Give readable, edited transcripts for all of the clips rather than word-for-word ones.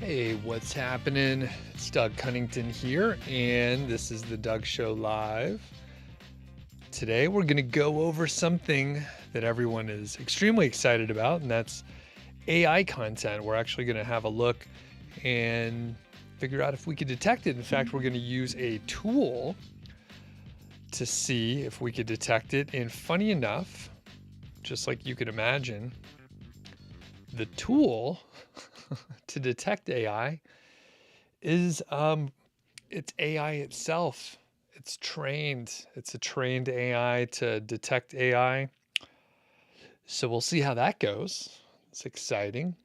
Hey, what's happening? It's Doug Cunnington here, and this is the Doug Show Live. Today, we're going to go over something that everyone is extremely excited about, and that's AI content. We're actually going to have a look and figure out if we could detect it. In fact, we're going to use a tool to see if we could detect it. And funny enough, just like you could imagine, the tool to detect AI is it's AI itself. It's trained. It's a trained AI to detect AI. So we'll see how that goes. It's exciting.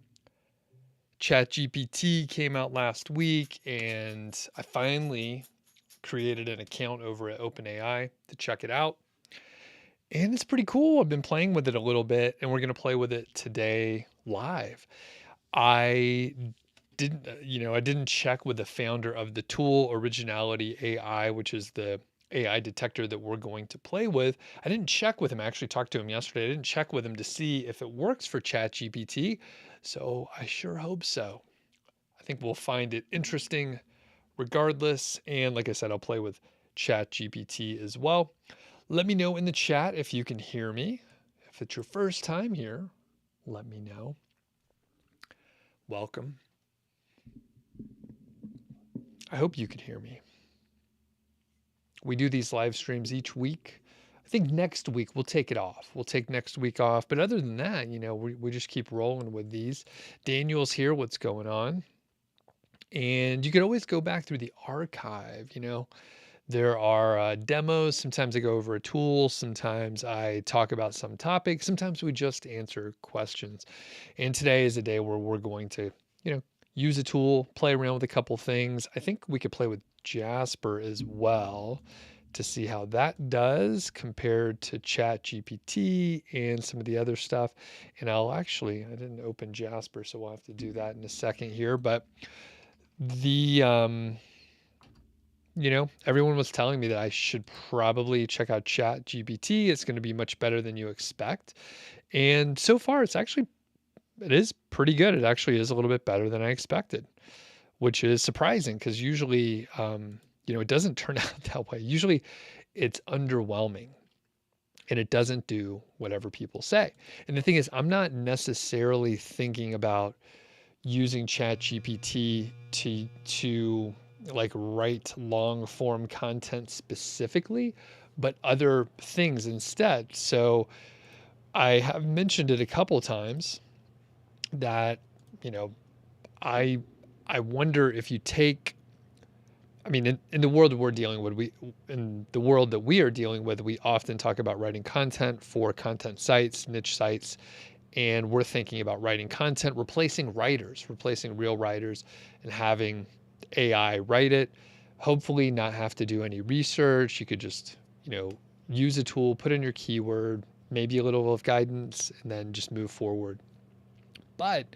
ChatGPT came out last week, and I finally created an account over at OpenAI to check it out. And it's pretty cool. I've been playing with it a little bit, and we're going to play with it today live. I I didn't check with the founder of the tool, Originality AI, which is the AI detector that we're going to play with. I didn't check with him. I actually talked to him yesterday. I didn't check with him to see if it works for ChatGPT. So I sure hope so. I think we'll find it interesting regardless. And like I said, I'll play with ChatGPT as well. Let me know in the chat if you can hear me. If it's your first time here, let me know. Welcome. I hope you can hear me. We do these live streams each week. I think next week we'll take it off. We'll take next week off. But other than that, we just keep rolling with these. Daniel's here. What's going on? And you could always go back through the archive. There are demos. Sometimes I go over a tool. Sometimes I talk about some topic. Sometimes we just answer questions. And today is a day where we're going to, use a tool, play around with a couple things. I think we could play with Jasper as well to see how that does compared to ChatGPT and some of the other stuff. And I didn't open Jasper, so we'll have to do that in a second here. But the, everyone was telling me that I should probably check out ChatGPT. It's going to be much better than you expect. And so far, it is pretty good. It actually is a little bit better than I expected, which is surprising because usually, it doesn't turn out that way. Usually it's underwhelming and it doesn't do whatever people say. And the thing is, I'm not necessarily thinking about using ChatGPT to like write long form content specifically, but other things instead. So I have mentioned it a couple times that, you know, I I wonder if you take, I mean, in the world that we're dealing with, in the world that we are dealing with, we often talk about writing content for content sites, niche sites, and we're thinking about writing content, replacing real writers, and having AI write it. Hopefully, not have to do any research. You could just, use a tool, put in your keyword, maybe a little of guidance, and then just move forward. But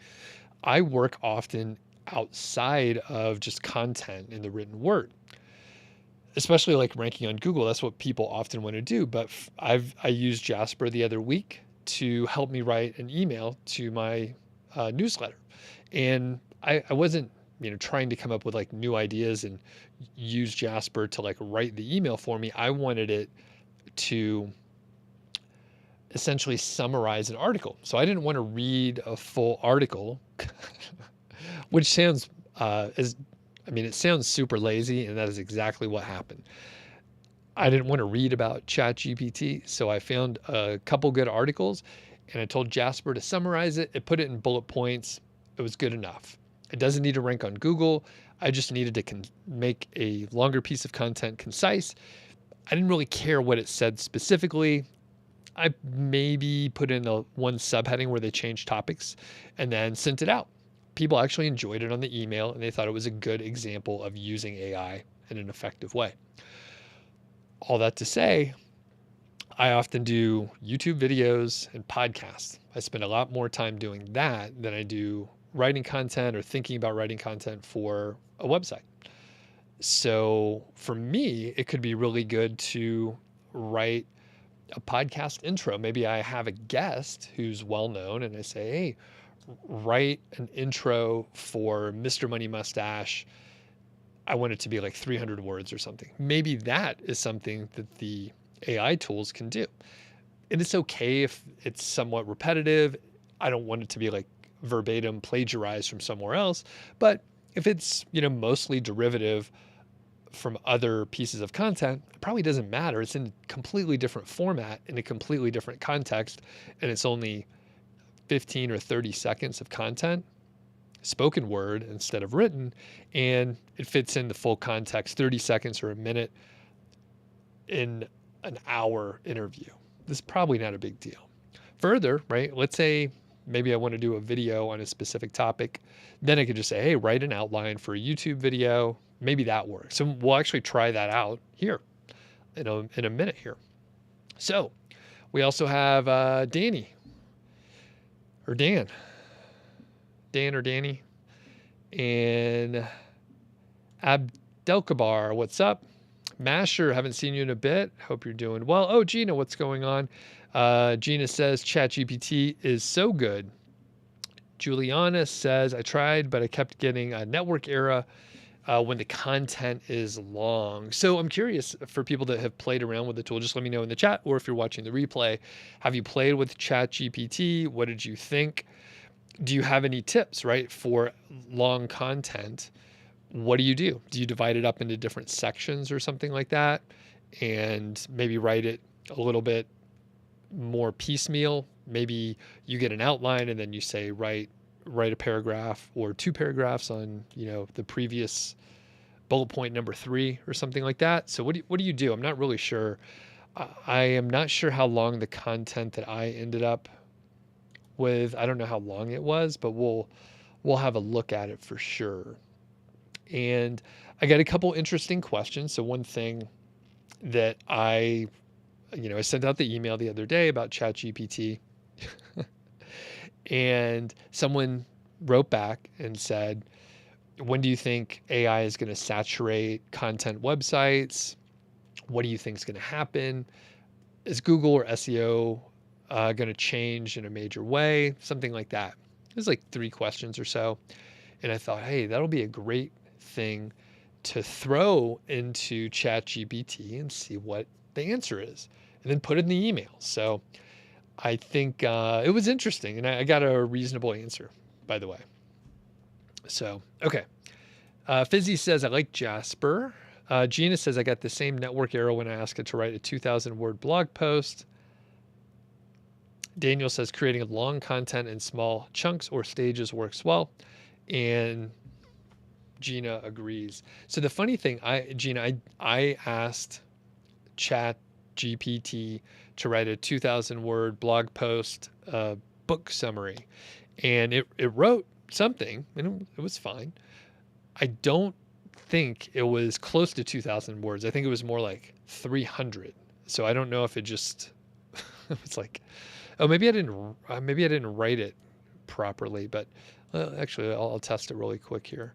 I work often outside of just content in the written word, especially like ranking on Google. That's what people often want to do. But I used Jasper the other week to help me write an email to my newsletter, and I wasn't trying to come up with like new ideas and use Jasper to like write the email for me. I wanted it to essentially summarize an article. So I didn't want to read a full article, which sounds it sounds super lazy, and that is exactly what happened. I didn't want to read about ChatGPT, so I found a couple good articles, and I told Jasper to summarize it. It put it in bullet points. It was good enough. It doesn't need to rank on Google. I just needed to make a longer piece of content concise. I didn't really care what it said specifically. I maybe put in one subheading where they changed topics and then sent it out. People actually enjoyed it on the email, and they thought it was a good example of using AI in an effective way. All that to say, I often do YouTube videos and podcasts. I spend a lot more time doing that than I do writing content or thinking about writing content for a website. So for me, it could be really good to write a podcast intro. Maybe I have a guest who's well known and I say, hey, write an intro for Mr. Money Mustache. I want it to be like 300 words or something. Maybe that is something that the AI tools can do. And it's okay if it's somewhat repetitive. I don't want it to be like verbatim plagiarized from somewhere else. But if it's, mostly derivative from other pieces of content, it probably doesn't matter. It's in a completely different format, in a completely different context, and it's only 15 or 30 seconds of content, spoken word instead of written, and it fits in the full context, 30 seconds or a minute in an hour interview. This is probably not a big deal. Further, right, let's say maybe I want to do a video on a specific topic. Then I could just say, hey, write an outline for a YouTube video. Maybe that works. So we'll actually try that out here in a minute here. So we also have Danny or Dan or Danny and Abdelkabar. What's up? Masher, haven't seen you in a bit. Hope you're doing well. Oh, Gina, what's going on? Gina says ChatGPT is so good. Juliana says, I tried, but I kept getting a network error when the content is long. So I'm curious for people that have played around with the tool, just let me know in the chat, or if you're watching the replay, have you played with ChatGPT? What did you think? Do you have any tips, right, for long content? What do? Do you divide it up into different sections or something like that? And maybe write it a little bit more piecemeal? Maybe you get an outline and then you say, write a paragraph or 2 paragraphs on, the previous bullet point number 3 or something like that. So what do you do? I'm not really sure. I am not sure how long the content that I ended up with. I don't know how long it was, but we'll have a look at it for sure. And I got a couple interesting questions. So one thing that I sent out the email the other day about ChatGPT, and someone wrote back and said, when do you think AI is going to saturate content websites? What do you think is going to happen? Is Google or SEO going to change in a major way? Something like that. There's like 3 questions or so. And I thought, hey, that'll be a great thing to throw into ChatGPT and see what the answer is, and then put it in the email. So I think it was interesting, and I got a reasonable answer, by the way. So, okay. Fizzy says, I like Jasper. Gina says, I got the same network error when I asked it to write a 2,000-word blog post. Daniel says, creating long content in small chunks or stages works well. And Gina agrees. So the funny thing, Gina, I asked ChatGPT to write a 2,000-word blog post, book summary, and it wrote something, and it was fine. I don't think it was close to 2,000 words. I think it was more like 300. So I don't know if it just it was like, oh, maybe I didn't write it properly. But actually, I'll test it really quick here.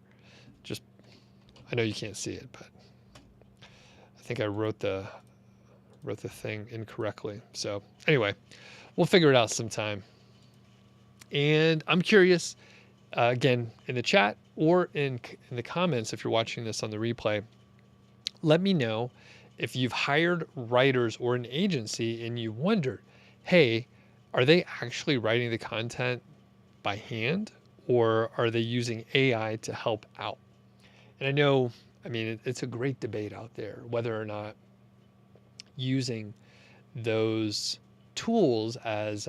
Just, I know you can't see it, but I think I wrote the thing incorrectly. So anyway, we'll figure it out sometime. And I'm curious, again, in the chat or in the comments, if you're watching this on the replay, let me know if you've hired writers or an agency and you wondered, hey, are they actually writing the content by hand, or are they using AI to help out? And I know, it's a great debate out there whether or not using those tools as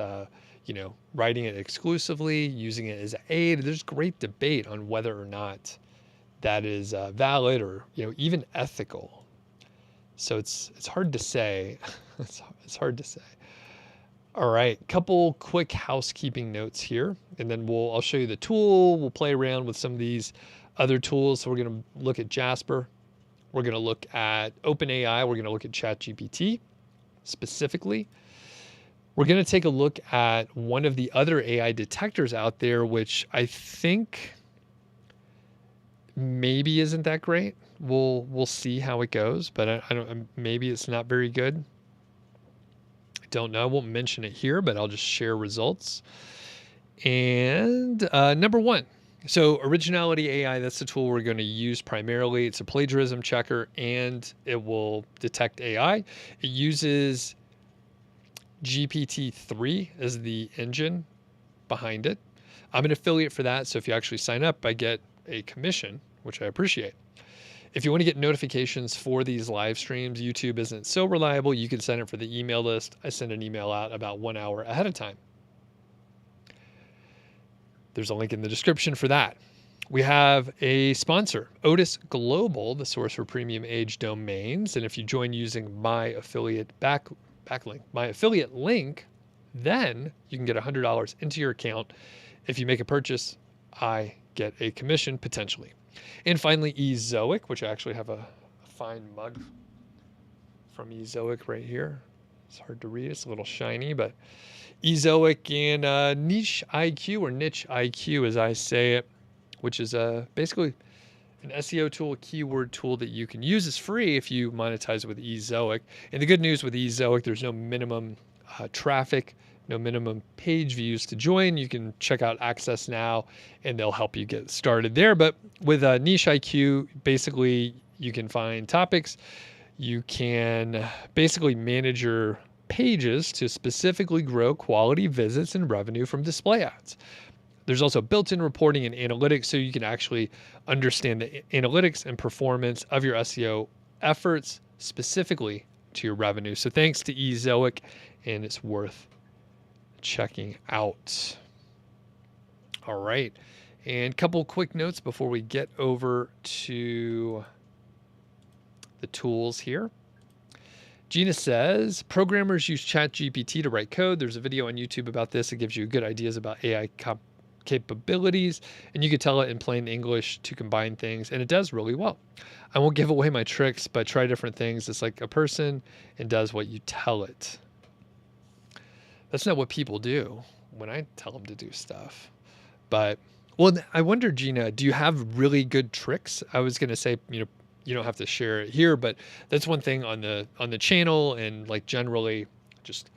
writing it exclusively, using it as an aid. There's great debate on whether or not that is valid or even ethical. So it's hard to say. It's hard to say. All right, couple quick housekeeping notes here, and then I'll show you the tool. We'll play around with some of these other tools. So we're going to look at Jasper. We're going to look at OpenAI. We're going to look at ChatGPT specifically. We're going to take a look at one of the other AI detectors out there, which I think maybe isn't that great. We'll see how it goes, but I don't. Maybe it's not very good. I don't know. I won't mention it here, but I'll just share results. And number one, so Originality AI, that's the tool we're going to use primarily. It's a plagiarism checker and it will detect AI. It uses GPT-3 as the engine behind it. I'm an affiliate for that. So if you actually sign up, I get a commission, which I appreciate. If you want to get notifications for these live streams, YouTube isn't so reliable. You can sign up for the email list. I send an email out about 1 hour ahead of time. There's a link in the description for that. We have a sponsor, Odys Global, the source for premium age domains. And if you join using my affiliate backlink, my affiliate link, then you can get $100 into your account. If you make a purchase, I get a commission potentially. And finally, Ezoic, which I actually have a fine mug from Ezoic right here. It's hard to read. It's a little shiny, but Ezoic and NicheIQ, or NicheIQ as I say it, which is basically an SEO tool, a keyword tool that you can use. Is free if you monetize with Ezoic. And the good news with Ezoic, there's no minimum traffic, no minimum page views to join. You can check out Access Now and they'll help you get started there. But with NicheIQ, basically you can find topics. You can basically manage your pages to specifically grow quality visits and revenue from display ads. There's also built-in reporting and analytics, so you can actually understand the analytics and performance of your SEO efforts specifically to your revenue. So thanks to Ezoic, and it's worth checking out. All right. And a couple quick notes before we get over to the tools here. Gina says, programmers use ChatGPT to write code. There's a video on YouTube about this. It gives you good ideas about AI capabilities, and you could tell it in plain English to combine things, and it does really well. I won't give away my tricks, but try different things. It's like a person and does what you tell it. That's not what people do when I tell them to do stuff. But, well, I wonder, Gina, do you have really good tricks? I was going to say, you don't have to share it here, but that's one thing on the channel, and like generally just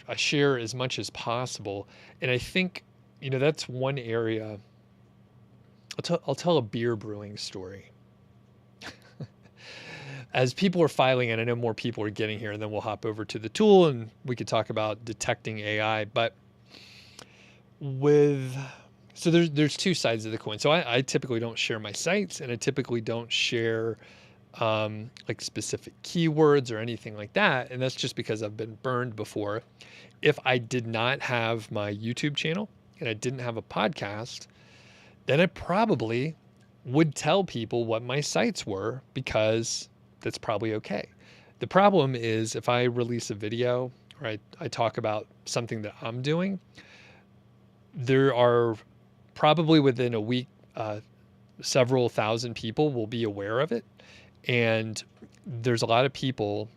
I share as much as possible. And I think, that's one area. I'll tell a beer brewing story. As people are filing in, I know more people are getting here, and then we'll hop over to the tool and we could talk about detecting AI. But so there's two sides of the coin. So I typically don't share my sites, and I typically don't share like specific keywords or anything like that. And that's just because I've been burned before. If I did not have my YouTube channel and I didn't have a podcast, then I probably would tell people what my sites were, because that's probably okay. The problem is if I release a video or I talk about something that I'm doing, there are probably within a week, several thousand people will be aware of it. And there's a lot of people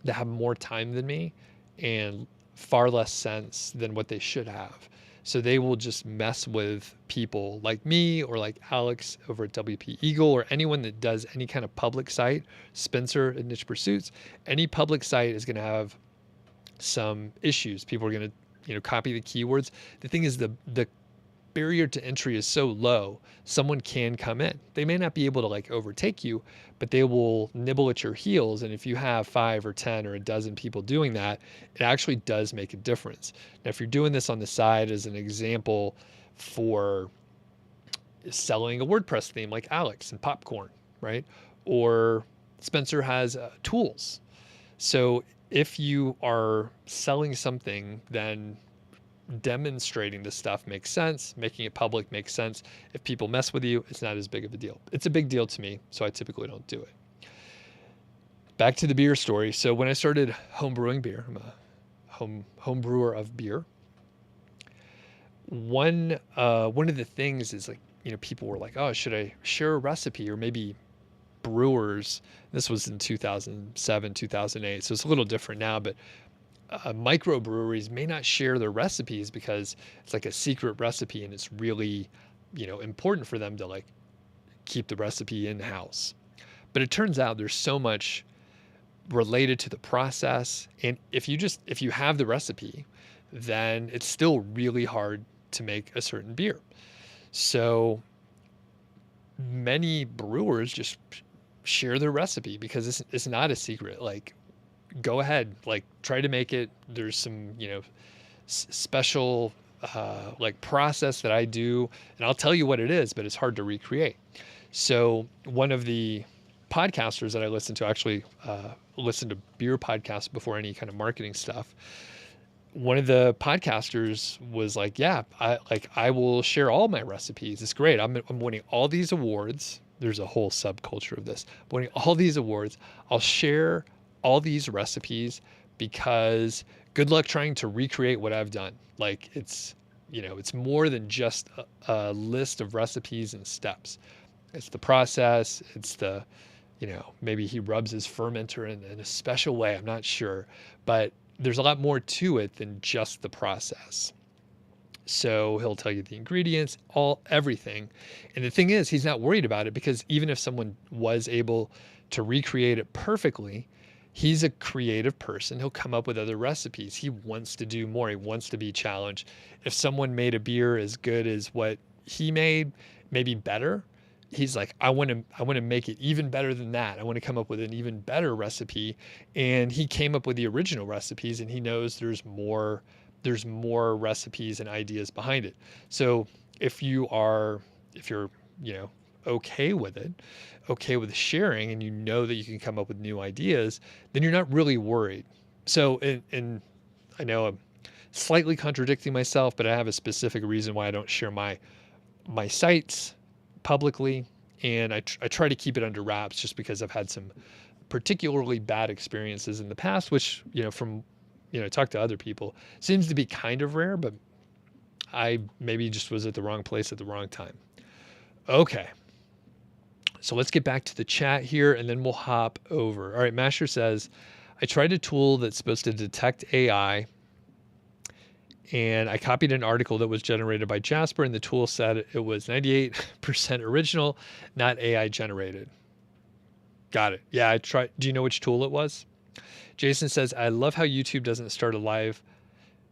that have more time than me and far less sense than what they should have. So they will just mess with people like me or like Alex over at WP Eagle, or anyone that does any kind of public site, Spencer at Niche Pursuits. Any public site is going to have some issues. People are going to, copy the keywords. The thing is, the barrier to entry is so low, someone can come in. They may not be able to like overtake you, but they will nibble at your heels. And if you have 5 or 10 or a dozen people doing that, it actually does make a difference. Now, if you're doing this on the side as an example for selling a WordPress theme like Alex and Popcorn, right? Or Spencer has tools. So if you are selling something, then demonstrating this stuff makes sense. Making it public makes sense. If people mess with you, it's not as big of a deal. It's a big deal to me, so I typically don't do it. Back to the beer story. So when I started home brewing beer, I'm a home brewer of beer. One of the things is like, people were like, oh, should I share a recipe? Or maybe brewers, this was in 2007, 2008, so it's a little different now, but microbreweries may not share their recipes because it's like a secret recipe, and it's really, important for them to like keep the recipe in house. But it turns out there's so much related to the process, and if you have the recipe, then it's still really hard to make a certain beer. So many brewers just share their recipe because it's not a secret. Like, go ahead, like try to make it. There's some, special like process that I do, and I'll tell you what it is, but it's hard to recreate. So one of the podcasters that I listen to, actually listen to beer podcasts before any kind of marketing stuff. One of the podcasters was like, "Yeah, I will share all my recipes. It's great. I'm winning all these awards. There's a whole subculture of this. I'm winning all these awards. I'll share all these recipes because good luck trying to recreate what I've done. Like it's more than just a list of recipes and steps. It's the process. It's the maybe he rubs his fermenter in a special way. I'm not sure, but there's a lot more to it than just the process. So he'll tell you the ingredients, everything. And the thing is, he's not worried about it because even if someone was able to recreate it perfectly, he's a creative person. He'll come up with other recipes. He wants to do more. He wants to be challenged. If someone made a beer as good as what he made, maybe better, he's like, I want to make it even better than that. I want to come up with an even better recipe. And he came up with the original recipes, and he knows there's more recipes and ideas behind it. So if you're, okay with it, okay with sharing, and you know that you can come up with new ideas, then you're not really worried. So, and I know I'm slightly contradicting myself, but I have a specific reason why I don't share my sites publicly, and I try to keep it under wraps just because I've had some particularly bad experiences in the past, which from talk to other people seems to be kind of rare, but I maybe just was at the wrong place at the wrong time. Okay, so let's get back to the chat here, and then we'll hop over. All right, Masher says, I tried a tool that's supposed to detect AI, and I copied an article that was generated by Jasper, and the tool said it was 98% original, not AI generated. Got it. Yeah, I tried. Do you know which tool it was? Jason says, I love how YouTube doesn't start a live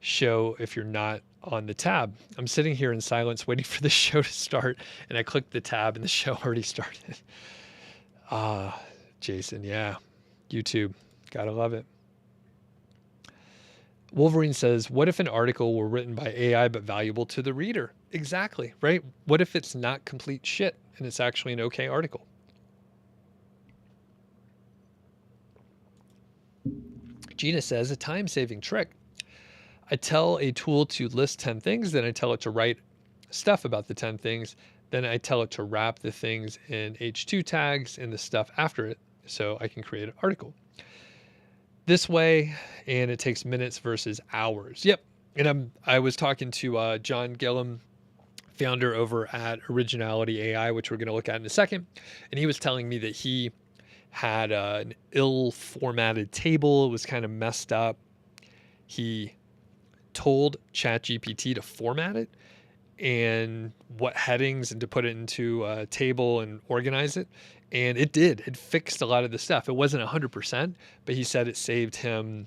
show if you're not on the tab. I'm sitting here in silence waiting for the show to start, and I clicked the tab and the show already started. Jason, yeah. YouTube. Gotta love it. Wolverine says, what if an article were written by AI but valuable to the reader? Exactly, right? What if it's not complete shit and it's actually an okay article? Gina says, a time-saving trick. I tell a tool to list 10 things, then I tell it to write stuff about the 10 things, then I tell it to wrap the things in H2 tags and the stuff after it so I can create an article. This way, and it takes minutes versus hours. Yep. And I was talking to John Gillum, founder over at Originality AI, which we're going to look at in a second. And he was telling me that he had an ill-formatted table. It was kind of messed up. He told ChatGPT to format it and what headings and to put it into a table and organize it. And it did. It fixed a lot of the stuff. It wasn't 100%, but he said it saved him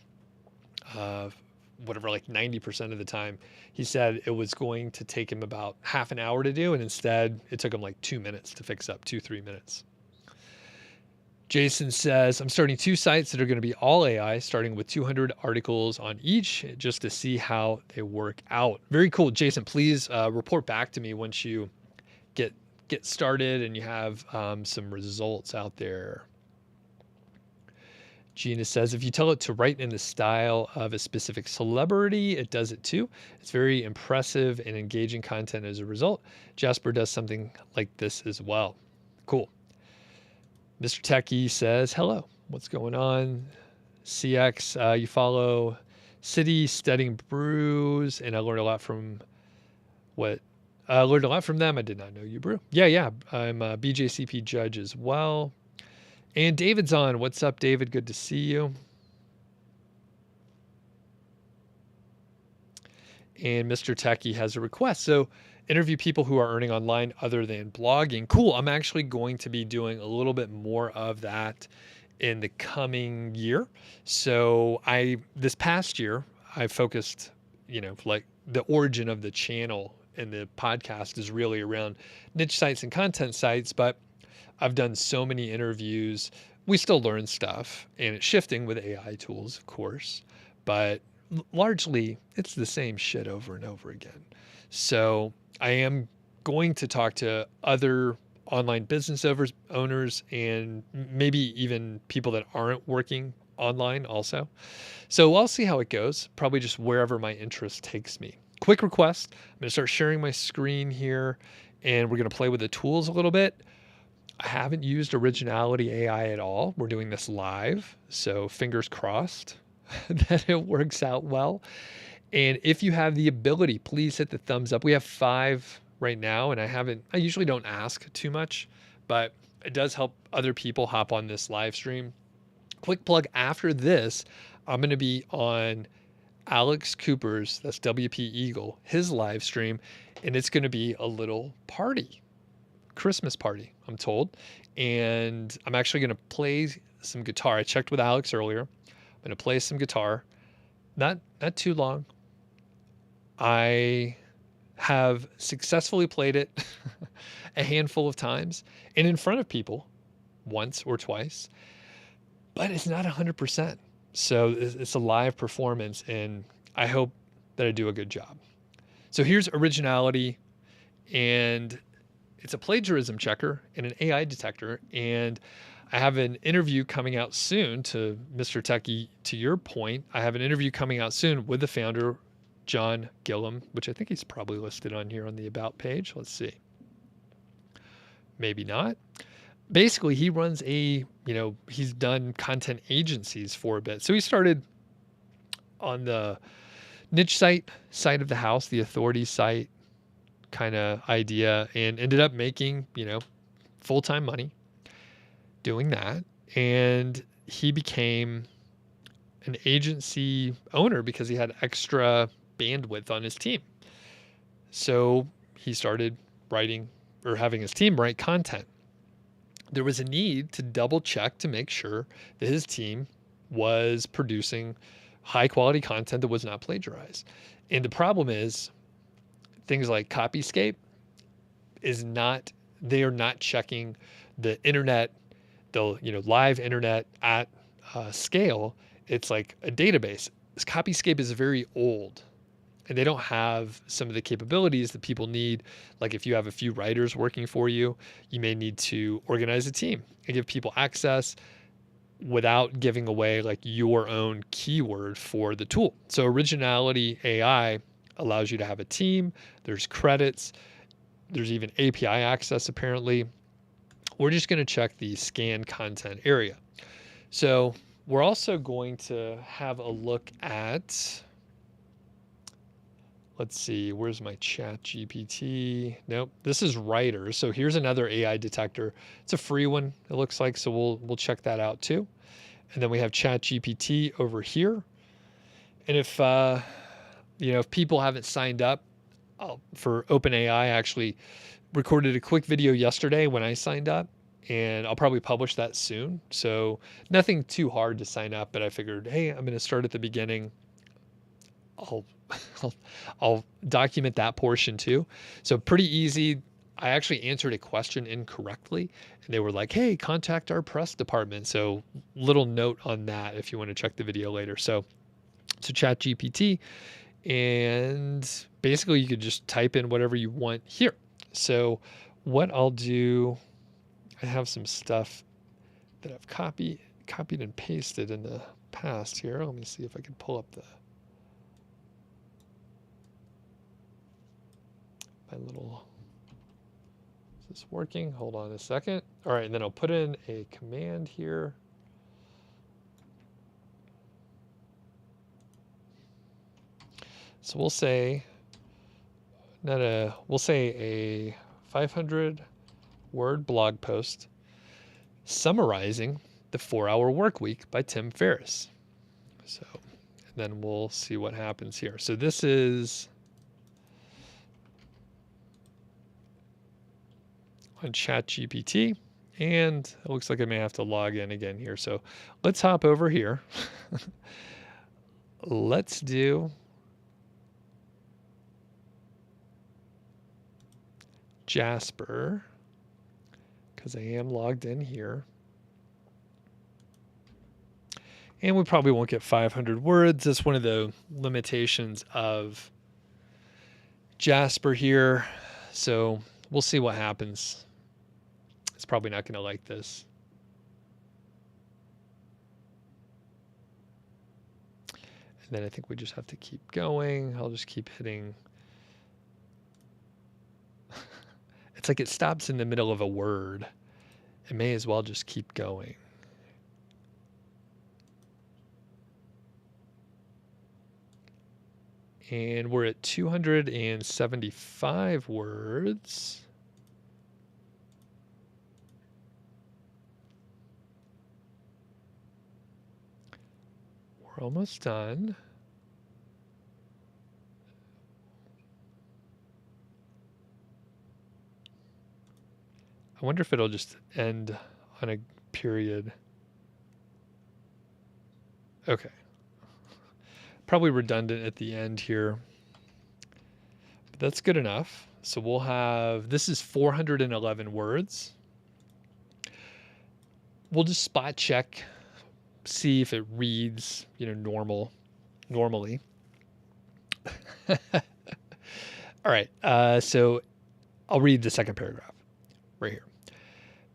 whatever, like 90% of the time. He said it was going to take him about half an hour to do, and instead it took him like 2 minutes to fix up, 2-3 minutes. Jason says, I'm starting 2 sites that are going to be all AI, starting with 200 articles on each, just to see how they work out. Very cool. Jason, please report back to me once you get started and you have some results out there. Gina says, if you tell it to write in the style of a specific celebrity, it does it too. It's very impressive and engaging content as a result. Jasper does something like this as well. Cool. Mr. Techie says, hello, what's going on? CX, you follow City Studying Brews, and I learned a lot from them. I did not know you brew. Yeah. I'm a BJCP judge as well. And David's on. What's up, David? Good to see you. And Mr. Techie has a request. So interview people who are earning online other than blogging. Cool. I'm actually going to be doing a little bit more of that in the coming year. So this past year, I focused, like the origin of the channel and the podcast is really around niche sites and content sites, but I've done so many interviews. We still learn stuff, and it's shifting with AI tools, of course, but largely it's the same shit over and over again. So I am going to talk to other online business owners and maybe even people that aren't working online also. So I'll see how it goes, probably just wherever my interest takes me. Quick request, I'm going to start sharing my screen here, and we're going to play with the tools a little bit. I haven't used Originality AI at all. We're doing this live, so fingers crossed that it works out well. And if you have the ability, please hit the thumbs up. We have 5 right now, and I usually don't ask too much, but it does help other people hop on this live stream. Quick plug, after this, I'm going to be on Alex Cooper's, that's WP Eagle, his live stream, and it's going to be a little party, Christmas party, I'm told. And I'm actually going to play some guitar. I checked with Alex earlier. I'm going to play some guitar. Not too long. I have successfully played it a handful of times and in front of people once or twice, but it's not 100%. So it's a live performance, and I hope that I do a good job. So here's Originality, and it's a plagiarism checker and an AI detector. And I have an interview coming out soon, to Mr. Techie, to your point. I have an interview coming out soon with the founder, John Gillum, which I think he's probably listed on here on the About page. Let's see. Maybe not. Basically, he runs he's done content agencies for a bit. So he started on the niche side of the house, the authority site kind of idea, and ended up making, full-time money doing that. And he became an agency owner because he had extra bandwidth on his team. So he started writing, or having his team write content. There was a need to double check to make sure that his team was producing high quality content that was not plagiarized. And the problem is things like Copyscape they are not checking the internet, the live internet at scale. It's like a database. Copyscape is very old, and they don't have some of the capabilities that people need. Like if you have a few writers working for you, you may need to organize a team and give people access without giving away like your own keyword for the tool. So Originality AI allows you to have a team. There's credits. There's even API access, apparently. We're just going to check the scan content area. So we're also going to have a look at, let's see, where's my chat GPT? Nope, this is writers. So here's another AI detector. It's a free one, it looks like, so we'll check that out too. And then we have chat GPT over here. And if people haven't signed up for OpenAI, I actually recorded a quick video yesterday when I signed up, and I'll probably publish that soon. So nothing too hard to sign up, but I figured, hey, I'm going to start at the beginning. I'll document that portion too. So pretty easy. I actually answered a question incorrectly, and they were like, hey, contact our press department. So little note on that if you want to check the video later. So chat GPT, and basically you could just type in whatever you want here. So what I'll do, I have some stuff that I've copied and pasted in the past here. Let me see if I can pull up my little, is this working? Hold on a second. All right, and then I'll put in a command here. So we'll say a 500 word blog post summarizing the 4-Hour Work Week by Tim Ferriss. So, and then we'll see what happens here. So this is on ChatGPT, and it looks like I may have to log in again here. So let's hop over here. Let's do Jasper, because I am logged in here. And we probably won't get 500 words. That's one of the limitations of Jasper here. So we'll see what happens. It's probably not going to like this. And then I think we just have to keep going. I'll just keep hitting. It's like it stops in the middle of a word. It may as well just keep going. And we're at 275 words. We're almost done. I wonder if it'll just end on a period. Okay. Probably redundant at the end here. But that's good enough. So we'll have, this is 411 words. We'll just spot check, see if it reads, normally. All right. So I'll read the second paragraph right here.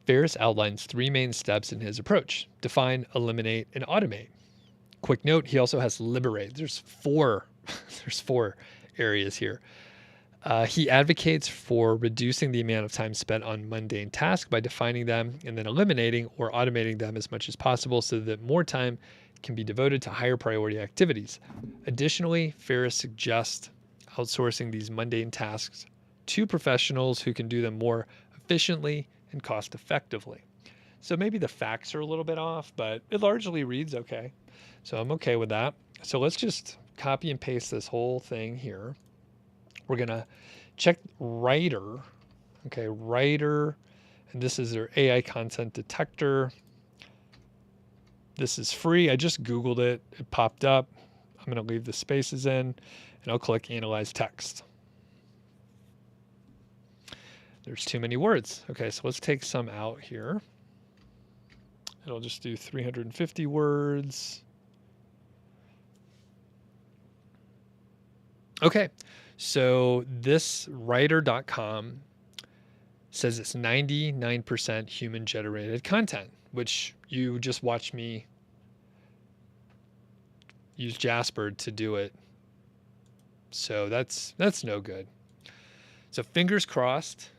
Ferris outlines 3 main steps in his approach: define, eliminate, and automate. Quick note, he also has liberate. There's 4 areas here. He advocates for reducing the amount of time spent on mundane tasks by defining them and then eliminating or automating them as much as possible so that more time can be devoted to higher priority activities. Additionally, Ferris suggests outsourcing these mundane tasks to professionals who can do them more efficiently and cost effectively. So maybe the facts are a little bit off, but it largely reads okay. So I'm okay with that. So let's just copy and paste this whole thing here. We're going to check writer. Okay, writer. And this is their AI content detector. This is free. I just Googled it. It popped up. I'm going to leave the spaces in and I'll click analyze text. There's too many words. Okay, so let's take some out here. It'll just do 350 words. Okay, so this writer.com says it's 99% human generated content, which you just watched me use Jasper to do it. So that's no good. So fingers crossed.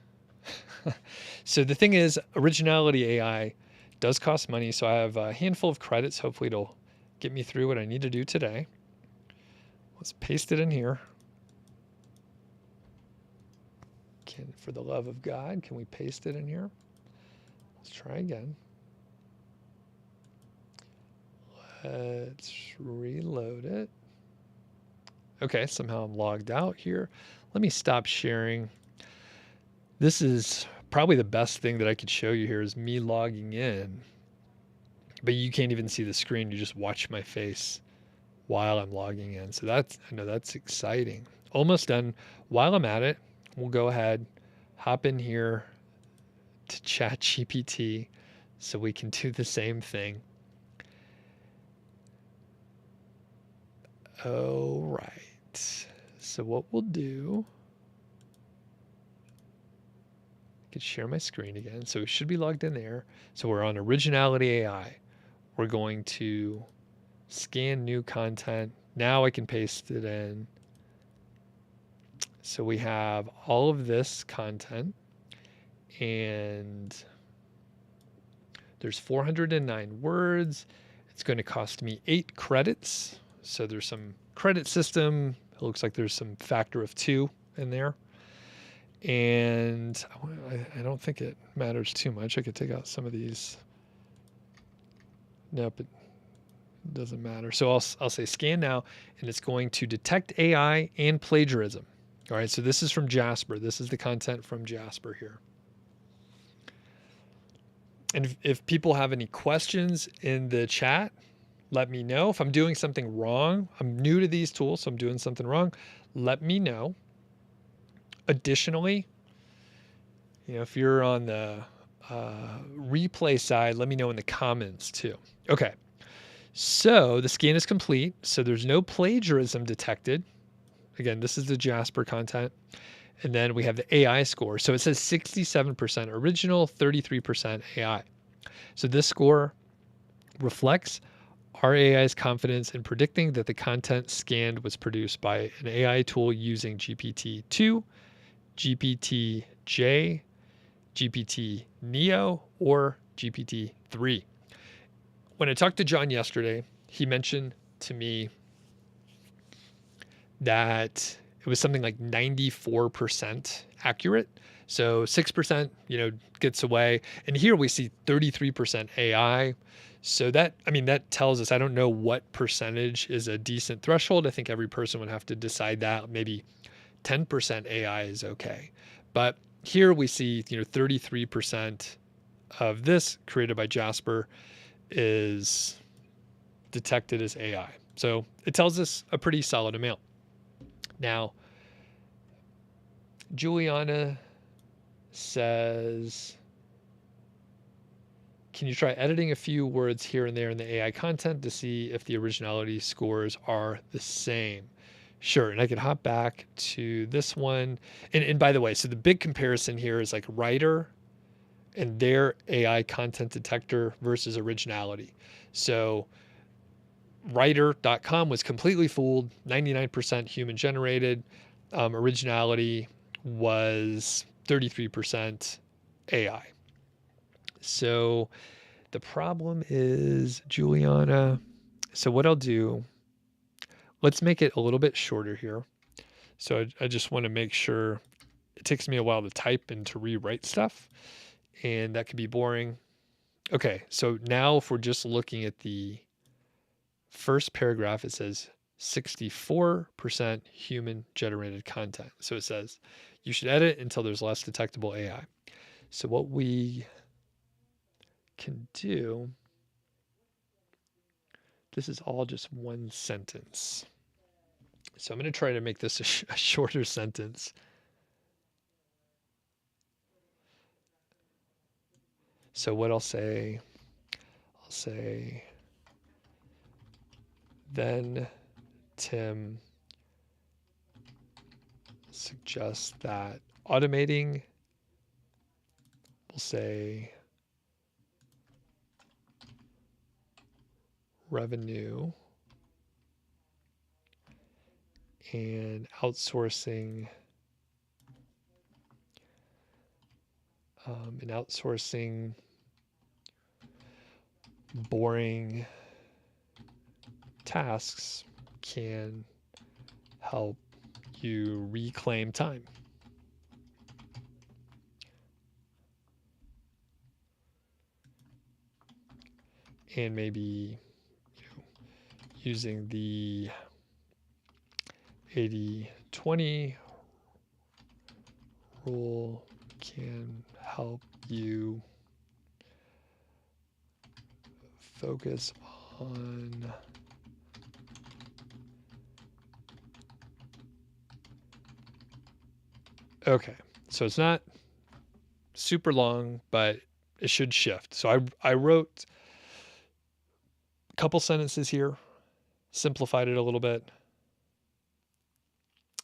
So the thing is, Originality AI does cost money. So I have a handful of credits. Hopefully it'll get me through what I need to do today. Let's paste it in here. For the love of God, can we paste it in here? Let's try again. Let's reload it. Okay, somehow I'm logged out here. Let me stop sharing. This is probably the best thing that I could show you here is me logging in. But you can't even see the screen. You just watch my face while I'm logging in. So I know that's exciting. Almost done. While I'm at it, we'll go ahead, hop in here to ChatGPT so we can do the same thing. All right. So what we'll do, I can share my screen again. So we should be logged in there. So we're on Originality AI. We're going to scan new content. Now I can paste it in. So we have all of this content and there's 409 words. It's going to cost me 8 credits. So there's some credit system. It looks like there's some factor of 2 in there. And I don't think it matters too much. I could take out some of these. Nope, it doesn't matter. So I'll say scan now, and it's going to detect AI and plagiarism. All right, so this is from Jasper. This is the content from Jasper here. And if people have any questions in the chat, let me know. If I'm doing something wrong, I'm new to these tools, so I'm doing something wrong, let me know. Additionally, If you're on the replay side, let me know in the comments too. Okay, so the scan is complete. So there's no plagiarism detected. Again, this is the Jasper content. And then we have the AI score. So it says 67% original, 33% AI. So this score reflects our AI's confidence in predicting that the content scanned was produced by an AI tool using GPT-2, GPT-J, GPT-Neo, or GPT-3. When I talked to John yesterday, he mentioned to me that it was something like 94% accurate. So 6%, gets away. And here we see 33% AI. So that tells us, I don't know what percentage is a decent threshold. I think every person would have to decide that. Maybe 10% AI is okay. But here we see, 33% of this created by Jasper is detected as AI. So it tells us a pretty solid amount. Now, Juliana says, can you try editing a few words here and there in the AI content to see if the originality scores are the same? Sure. And I could hop back to this one. And by the way, so the big comparison here is like Writer and their AI content detector versus originality. So writer.com was completely fooled, 99% human generated. Originality was 33% AI. So the problem is, Juliana, so what I'll do, let's make it a little bit shorter here. So I just want to make sure, it takes me a while to type and to rewrite stuff, and that could be boring. Okay, so now if we're just looking at the first paragraph, it says 64% human generated content. So it says you should edit until there's less detectable AI. So what we can do, this is all just one sentence. So I'm going to try to make this a shorter sentence. So what I'll say, then Tim suggests that automating, we'll say revenue and outsourcing boring tasks can help you reclaim time. And maybe using the 80-20 rule can help you focus on okay. So it's not super long, but it should shift. So I wrote a couple sentences here, simplified it a little bit.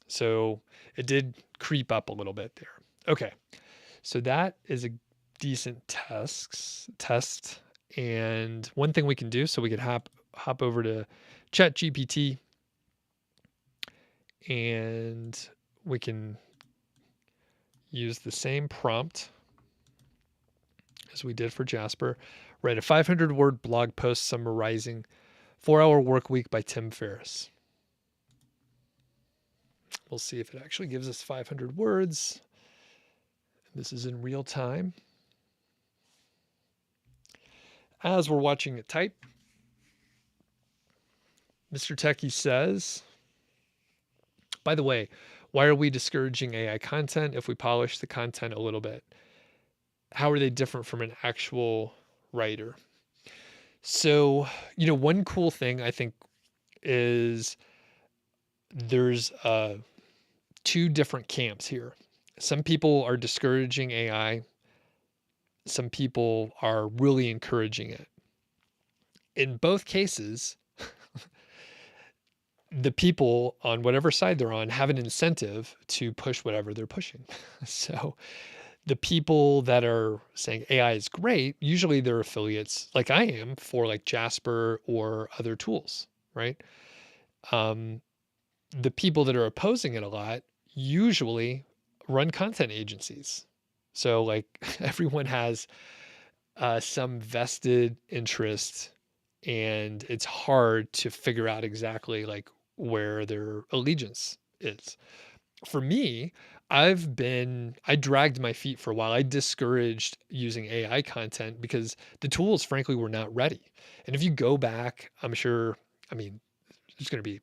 So it did creep up a little bit there. Okay. So that is a decent test. And one thing we can do, so we could hop over to ChatGPT and we can use the same prompt as we did for Jasper. Write a 500-word blog post summarizing 4-Hour Work Week by Tim Ferriss. We'll see if it actually gives us 500 words. This is in real time. As we're watching it type, Mr. Techie says, by the way, why are we discouraging AI content if we polish the content a little bit? How are they different from an actual writer? So, one cool thing I think is there's two different camps here. Some people are discouraging AI. Some people are really encouraging it. In both cases, the people on whatever side they're on have an incentive to push whatever they're pushing. So the people that are saying AI is great, usually they're affiliates like I am for like Jasper or other tools, right? Um, the people that are opposing it a lot usually run content agencies. So like everyone has some vested interest, and it's hard to figure out exactly like where their allegiance is. For me, I dragged my feet for a while. I discouraged using AI content because the tools, frankly, were not ready. And if you go back, I'm sure, I mean, there's going to be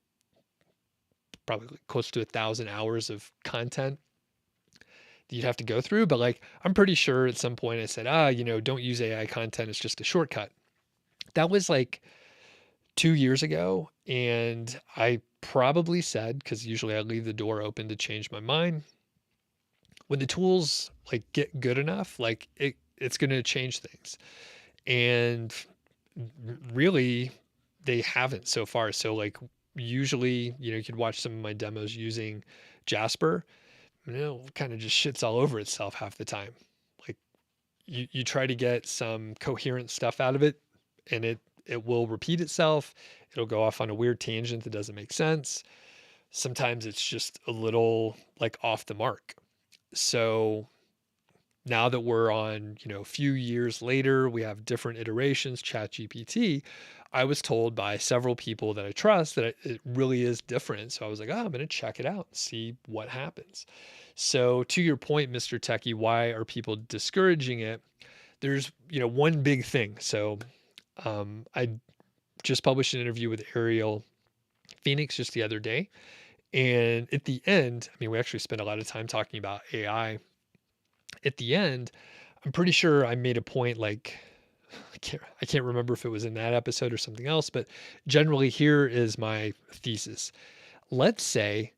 probably close to 1,000 hours of content that you'd have to go through. But like, I'm pretty sure at some point I said, don't use AI content. It's just a shortcut. That was like 2 years ago. And I probably said, because usually I leave the door open to change my mind, when the tools like get good enough, like it's going to change things. And really, they haven't so far. So like usually, you could watch some of my demos using Jasper, kind of just shits all over itself half the time. Like you try to get some coherent stuff out of it, and it will repeat itself. It'll go off on a weird tangent that doesn't make sense. Sometimes it's just a little like off the mark. So now that we're on, a few years later, we have different iterations, ChatGPT. I was told by several people that I trust that it really is different. So I was like, I'm going to check it out and see what happens. So to your point, Mr. Techie, why are people discouraging it? There's, one big thing. So I just published an interview with Ariel Phoenix just the other day. And at the end, I mean, we actually spent a lot of time talking about AI. At the end, I'm pretty sure I made a point like I can't remember if it was in that episode or something else, but generally here is my thesis. Let's say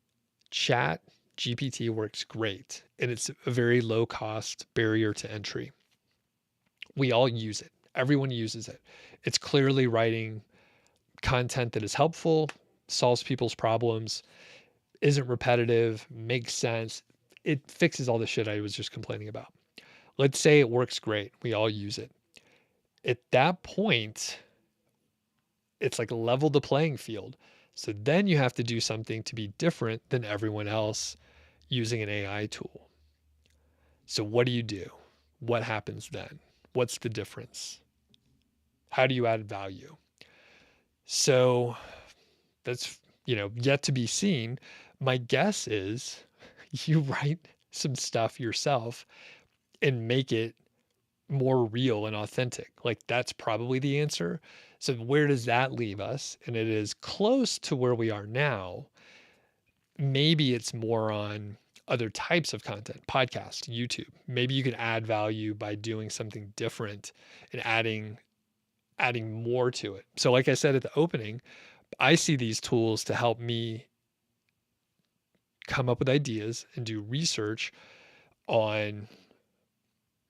Chat GPT works great and it's a very low cost barrier to entry. We all use it. Everyone uses it. It's clearly writing content that is helpful, solves people's problems, isn't repetitive, makes sense. It fixes all the shit I was just complaining about. Let's say it works great. We all use it. At that point, it's like level the playing field. So then you have to do something to be different than everyone else using an AI tool. So what do you do? What happens then? What's the difference? How do you add value? So that's, yet to be seen. My guess is you write some stuff yourself and make it more real and authentic. Like that's probably the answer. So where does that leave us? And it is close to where we are now. Maybe it's more on other types of content, podcast, YouTube. Maybe you could add value by doing something different and adding more to it. So like I said at the opening, I see these tools to help me come up with ideas and do research on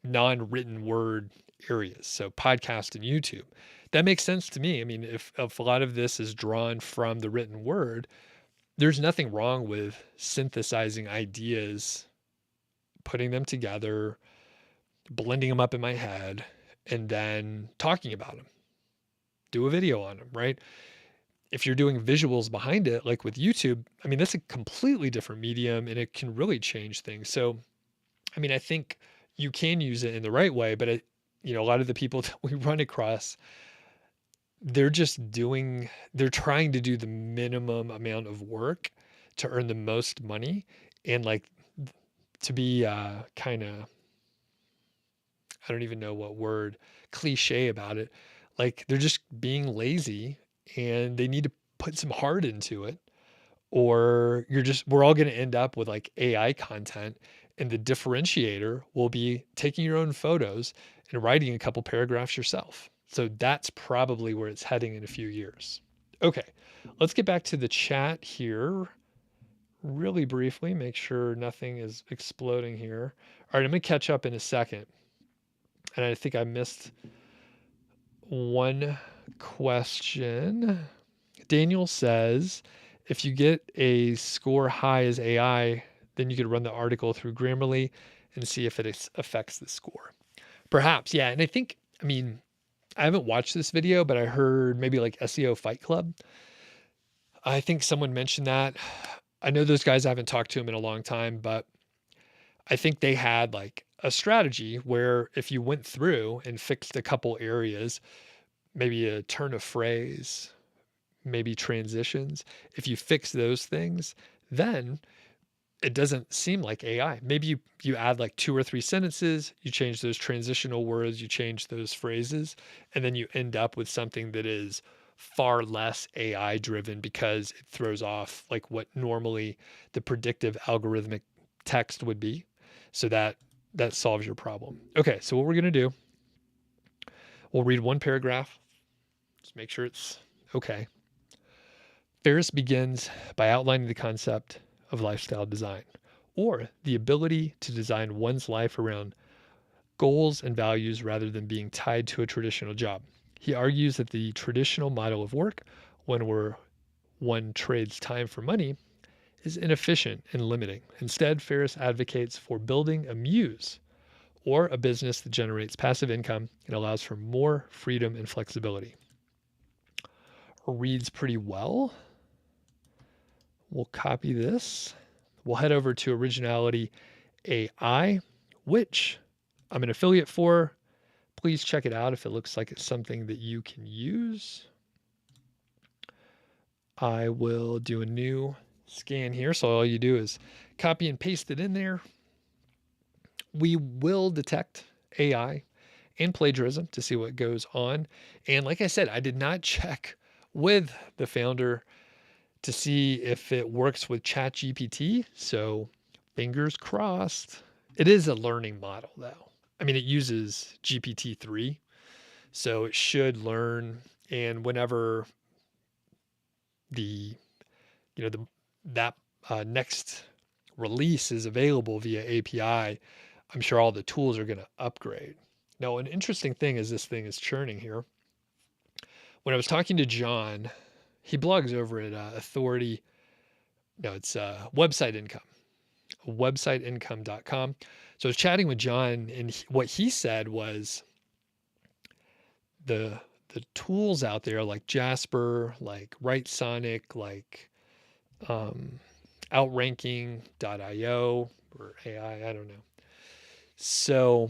non-written word areas. So podcast and YouTube. That makes sense to me. I mean, if a lot of this is drawn from the written word, there's nothing wrong with synthesizing ideas, putting them together, blending them up in my head, and then talking about them. Do a video on them, right? If you're doing visuals behind it, like with YouTube, I mean, that's a completely different medium and it can really change things. So, I mean, I think you can use it in the right way, but a lot of the people that we run across, they're trying to do the minimum amount of work to earn the most money and like to be kind of, I don't even know what word, cliche about it. Like they're just being lazy and they need to put some heart into it, or we're all going to end up with like AI content, and the differentiator will be taking your own photos and writing a couple paragraphs yourself. So that's probably where it's heading in a few years. Okay, let's get back to the chat here really briefly, make sure nothing is exploding here. All right, I'm gonna catch up in a second. And I think I missed one question. Daniel says, if you get a score high as AI, then you could run the article through Grammarly and see if it affects the score. Perhaps, yeah. And I think, I mean, I haven't watched this video, but I heard maybe like SEO Fight Club. I think someone mentioned that. I know those guys, I haven't talked to them in a long time, but I think they had like a strategy where if you went through and fixed a couple areas, maybe a turn of phrase, maybe transitions, if you fix those things, then it doesn't seem like AI. Maybe you add like 2 or 3 sentences, you change those transitional words, you change those phrases, and then you end up with something that is far less AI driven because it throws off like what normally the predictive algorithmic text would be. So that solves your problem. Okay, so what we're going to do, we'll read one paragraph. Just make sure it's okay. Ferris begins by outlining the concept of lifestyle design, or the ability to design one's life around goals and values rather than being tied to a traditional job. He argues that the traditional model of work, where one trades time for money, is inefficient and limiting. Instead, Ferris advocates for building a muse, or a business that generates passive income and allows for more freedom and flexibility. Reads pretty well. We'll copy this. We'll head over to Originality AI, which I'm an affiliate for. Please check it out if it looks like it's something that you can use. I will do a new scan here. So all you do is copy and paste it in there. We will detect AI and plagiarism to see what goes on. And like I said, I did not check with the founder to see if it works with ChatGPT. So fingers crossed. It is a learning model though. I mean, it uses GPT-3, so it should learn. And whenever the, you know, that next release is available via API, I'm sure all the tools are going to upgrade. Now, an interesting thing is this thing is churning here. When I was talking to John, he blogs over at Authority. No, it's Website Income, websiteincome.com. So I was chatting with John, and what he said was the tools out there like Jasper, like WriteSonic, like um, outranking.io or AI, I don't know. So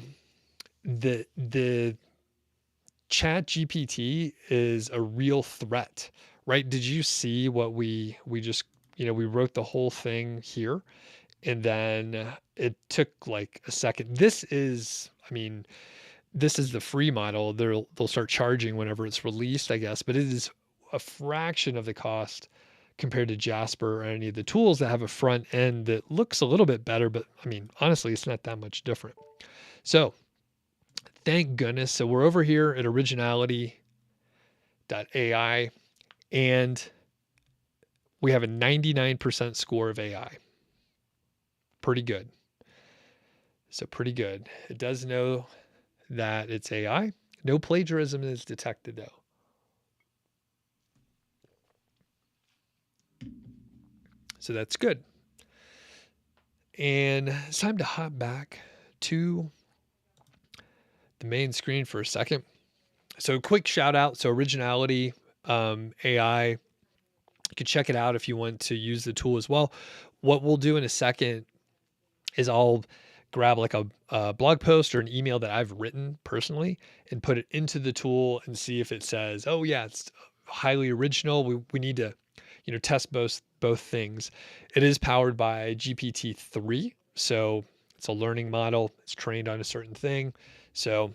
the Chat GPT is a real threat, right? Did you see what we just, we wrote the whole thing here, and then it took like a second. This is, I mean, this is the free model. They'll start charging whenever it's released, I guess, but it is a fraction of the cost compared to Jasper or any of the tools that have a front end that looks a little bit better, but I mean, honestly, it's not that much different. So thank goodness. So we're over here at originality.ai, and we have a 99% score of AI. Pretty good. So pretty good. It does know that it's AI. No plagiarism is detected though. So that's good. And it's time to hop back to the main screen for a second. So quick shout out. So Originality AI, you can check it out if you want to use the tool as well. What we'll do in a second is I'll grab like a blog post or an email that I've written personally and put it into the tool and see if it says, oh yeah, it's highly original. We need to, test both things. It is powered by GPT-3. So it's a learning model. It's trained on a certain thing. So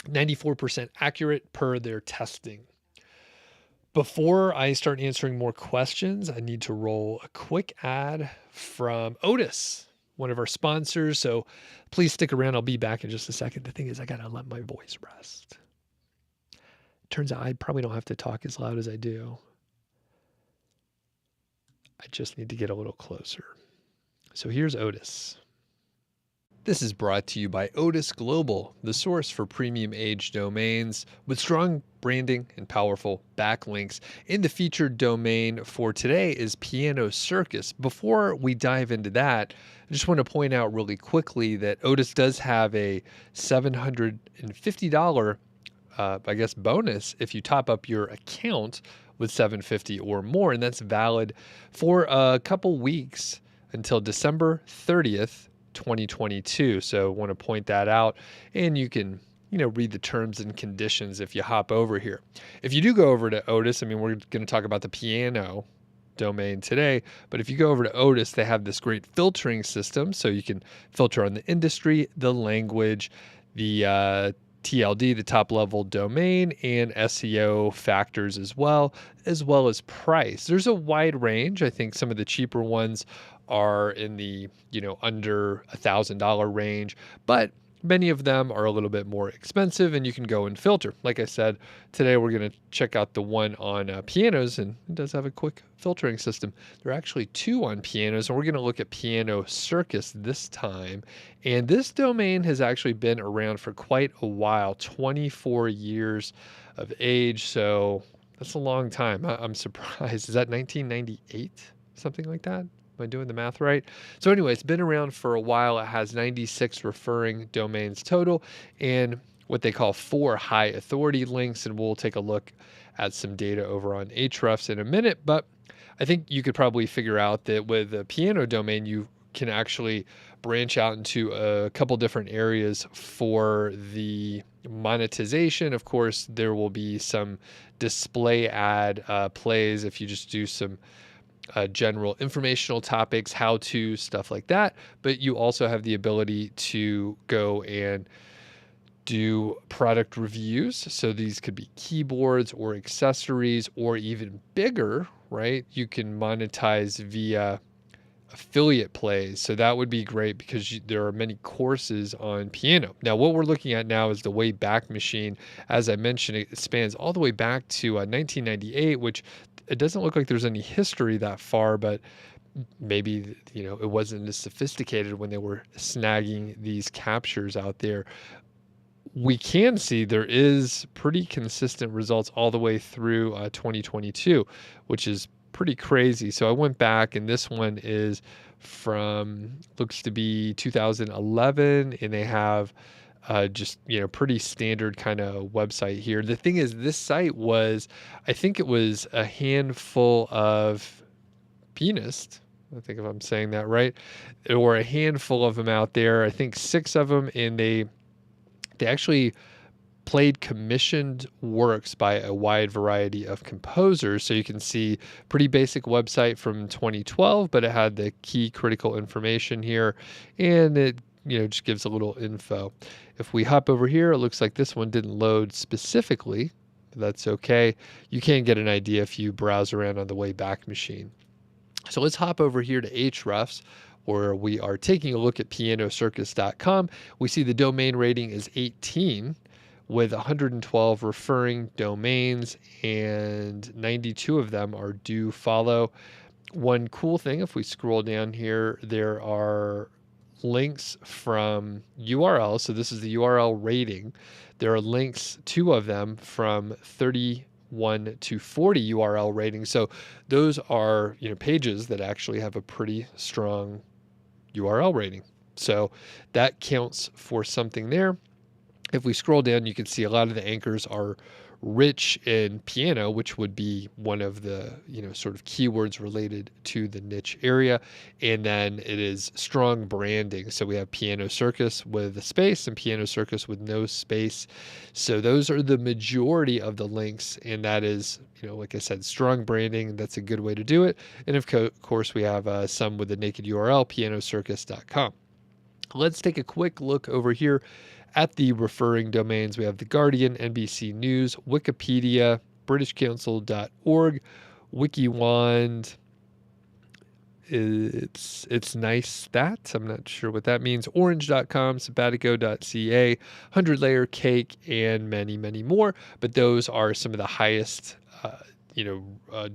94% accurate per their testing. Before I start answering more questions, I need to roll a quick ad from Odys, one of our sponsors. So please stick around. I'll be back in just a second. The thing is, I got to let my voice rest. Turns out I probably don't have to talk as loud as I do. I just need to get a little closer. So here's Odys. This is brought to you by Odys Global, the source for premium age domains with strong branding and powerful backlinks. And the featured domain for today is Piano Circus. Before we dive into that, I just want to point out really quickly that Odys does have a $750 bonus if you top up your account with 750 or more, and that's valid for a couple weeks until December 30th, 2022. So want to point that out, and you can read the terms and conditions if you hop over here. If you do go over to Odys, we're going to talk about the piano domain today, but if you go over to Odys, they have this great filtering system, so you can filter on the industry, the language, the TLD, the top level domain, and SEO factors as well as price. There's a wide range. I think some of the cheaper ones are in the under $1,000 range, but many of them are a little bit more expensive, and you can go and filter. Like I said, today we're going to check out the one on pianos, and it does have a quick filtering system. There are actually two on pianos, and we're going to look at Piano Circus this time. And this domain has actually been around for quite a while, 24 years of age. So that's a long time. I'm surprised. Is that 1998? Something like that? Am I doing the math right? So anyway, it's been around for a while. It has 96 referring domains total and what they call 4 high authority links. And we'll take a look at some data over on Ahrefs in a minute. But I think you could probably figure out that with a piano domain, you can actually branch out into a couple different areas for the monetization. Of course, there will be some display ad plays if you just do some general informational topics, how-to, stuff like that. But you also have the ability to go and do product reviews. So these could be keyboards or accessories, or even bigger, right? You can monetize via affiliate plays. So that would be great because there are many courses on piano. Now, what we're looking at now is the Wayback Machine. As I mentioned, it spans all the way back to 1998, which it doesn't look like there's any history that far, but maybe, it wasn't as sophisticated when they were snagging these captures out there. We can see there is pretty consistent results all the way through 2022, which is pretty crazy. So I went back, and this one is from, looks to be 2011, and they have just, pretty standard kind of website here. The thing is, this site was, I think it was a handful of pianists, I think if I'm saying that right, or a handful of them out there. I think 6 of them, and they actually played commissioned works by a wide variety of composers. So you can see pretty basic website from 2012, but it had the key critical information here, and it just gives a little info. If we hop over here, it looks like this one didn't load specifically. That's okay. You can get an idea if you browse around on the Wayback Machine. So let's hop over here to Ahrefs, where we are taking a look at pianocircus.com. We see the domain rating is 18 with 112 referring domains, and 92 of them are do follow. One cool thing, if we scroll down here, there are links from URLs. So this is the URL rating. There are links, 2 of them, from 31 to 40 URL ratings. So those are pages that actually have a pretty strong URL rating. So that counts for something there. If we scroll down, you can see a lot of the anchors are rich in piano, which would be one of the sort of keywords related to the niche area. And then it is strong branding. So we have Piano Circus with a space and Piano Circus with no space. So those are the majority of the links, and that is, like I said, strong branding. That's a good way to do it. And of course, we have some with the naked URL, pianocircus.com. Let's take a quick look over here at the referring domains. We have The Guardian, NBC News, Wikipedia, BritishCouncil.org, WikiWand. It's nice stats. I'm not sure what that means. Orange.com, Sabbatico.ca, 100 Layer Cake, and many, many more. But those are some of the highest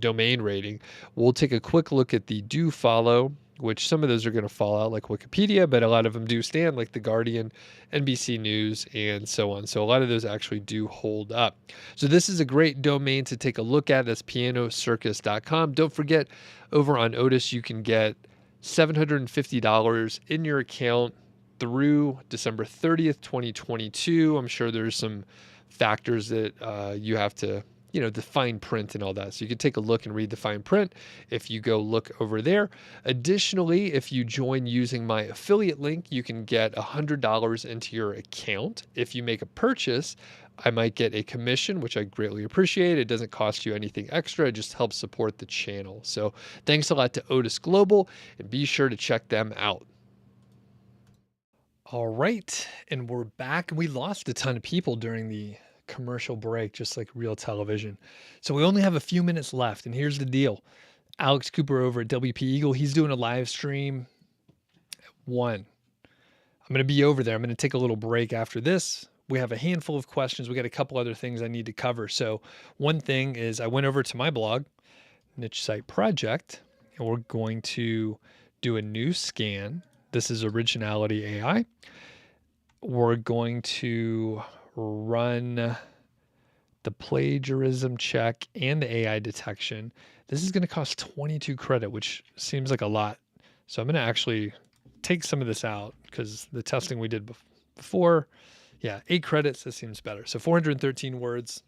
domain rating. We'll take a quick look at the do follow, which some of those are going to fall out like Wikipedia, but a lot of them do stand, like The Guardian, NBC News, and so on. So a lot of those actually do hold up. So this is a great domain to take a look at. That's pianocircus.com. Don't forget, over on Odys, you can get $750 in your account through December 30th, 2022. I'm sure there's some factors that you have to, the fine print and all that. So you can take a look and read the fine print if you go look over there. Additionally, if you join using my affiliate link, you can get $100 into your account. If you make a purchase, I might get a commission, which I greatly appreciate. It doesn't cost you anything extra. It just helps support the channel. So thanks a lot to Odys Global, and be sure to check them out. All right, and we're back. We lost a ton of people during the commercial break, just like real television. So we only have a few minutes left, and here's the deal. Alex Cooper over at WP Eagle, he's doing a live stream at 1. I'm going to be over there. I'm going to take a little break after this. We have a handful of questions. We got a couple other things I need to cover. So one thing is I went over to my blog, Niche Site Project, and we're going to do a new scan. This is Originality AI. We're going to run the plagiarism check and the AI detection. This is going to cost 22 credit, which seems like a lot. So I'm going to actually take some of this out because the testing we did before, 8 credits, this seems better. So 413 words.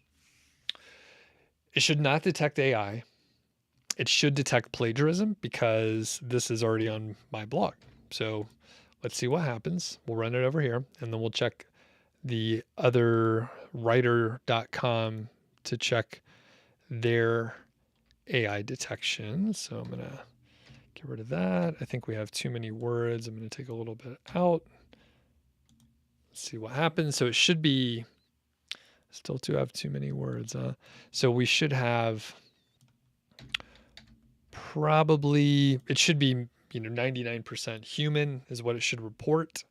It should not detect AI. It should detect plagiarism because this is already on my blog. So let's see what happens. We'll run it over here, and then we'll check the other writer.com to check their AI detection. So I'm going to get rid of that. I think we have too many words. I'm going to take a little bit out. Let's see what happens. So it should be, still do have too many words. So we should have probably, it should be 99% human is what it should report,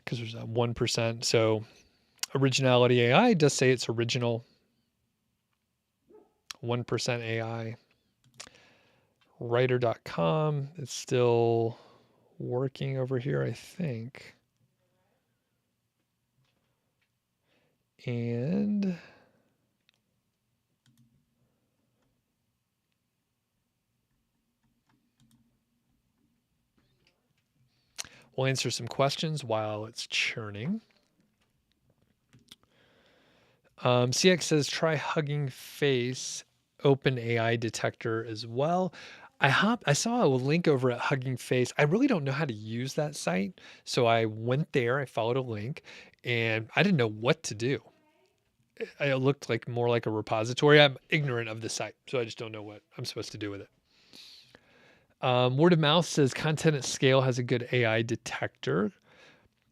because there's that 1%. So Originality AI does say it's original. 1% AI. Writer.com, it's still working over here, I think. And we'll answer some questions while it's churning. CX says, try Hugging Face Open AI detector as well. I saw a link over at Hugging Face. I really don't know how to use that site. So I went there, I followed a link, and I didn't know what to do. It looked like more like a repository. I'm ignorant of the site, so I just don't know what I'm supposed to do with it. Word of mouth says content at scale has a good AI detector.